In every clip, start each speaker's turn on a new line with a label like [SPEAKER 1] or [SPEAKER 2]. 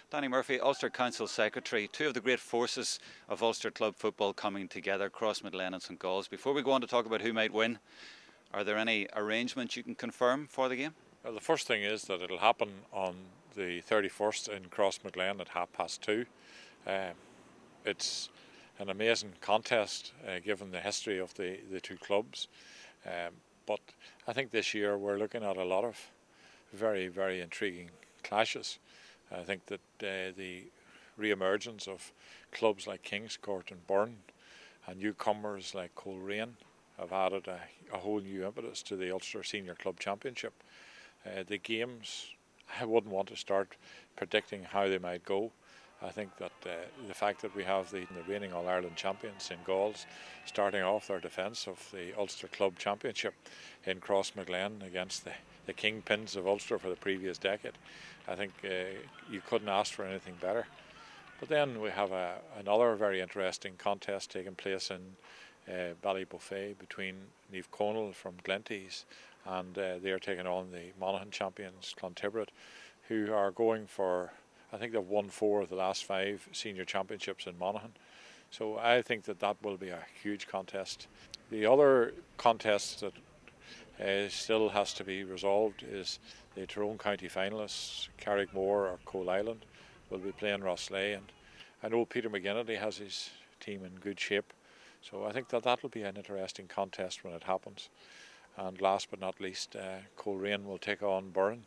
[SPEAKER 1] Danny Murphy, Ulster Council Secretary, two of the great forces of Ulster Club football coming together, Crossmaglen and St Galls. Before we go on to talk about who might win, are there any arrangements you can confirm for the game?
[SPEAKER 2] Well, the first thing is that it'll happen on the 31st in Crossmaglen at 2:30. It's an amazing contest given the history of the two clubs. But I think this year we're looking at a lot of very, very intriguing clashes. I think that the re-emergence of clubs like Kingscourt and Burren and newcomers like Coleraine have added a whole new impetus to the Ulster Senior Club Championship. The games, I wouldn't want to start predicting how they might go. I think that the fact that we have the reigning All-Ireland champions St Galls starting off their defence of the Ulster Club Championship in Crossmaglen against the kingpins of Ulster for the previous decade, I think you couldn't ask for anything better. But then we have another very interesting contest taking place in Ballybuffet between newcomers from Glenties, and they are taking on the Monaghan champions Clontiburett, who are going for, I think they've won 4 of the last 5 senior championships in Monaghan. So I think that will be a huge contest. The other contest that still has to be resolved is the Tyrone County finalists, Carrickmore or Coal Island, will be playing Rosslea, and I know Peter McGinnity has his team in good shape, so I think that will be an interesting contest when it happens. And last but not least, Coleraine will take on Burren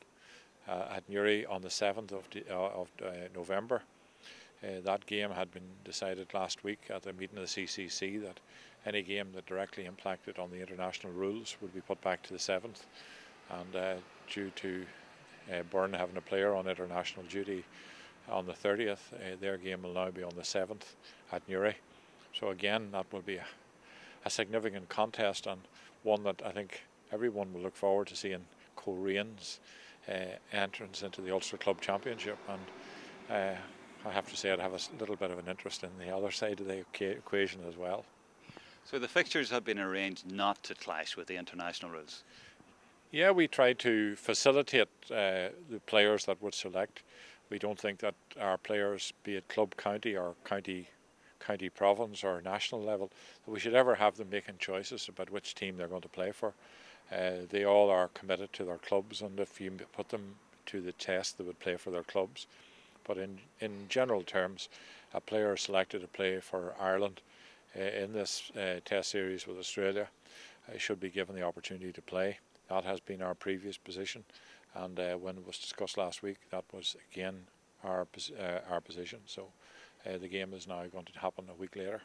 [SPEAKER 2] at Newry on the 7th of November. That game had been decided last week at the meeting of the CCC that any game that directly impacted on the international rules would be put back to the 7th, and due to Burren having a player on international duty on the 30th, their game will now be on the 7th at Newry. So again, that will be a significant contest, and one that I think everyone will look forward to seeing Colerane's entrance into the Ulster Club Championship. And I have to say I'd have a little bit of an interest in the other side of the equation as well.
[SPEAKER 1] So the fixtures have been arranged not to clash with the international rules?
[SPEAKER 2] Yeah, we try to facilitate the players that would select. We don't think that our players, be it club county or county province or national level, that we should ever have them making choices about which team they're going to play for. They all are committed to their clubs, and if you put them to the test, they would play for their clubs. But in general terms, a player selected to play for Ireland in this test series with Australia should be given the opportunity to play. That has been our previous position, and when it was discussed last week, that was again our position. So the game is now going to happen a week later.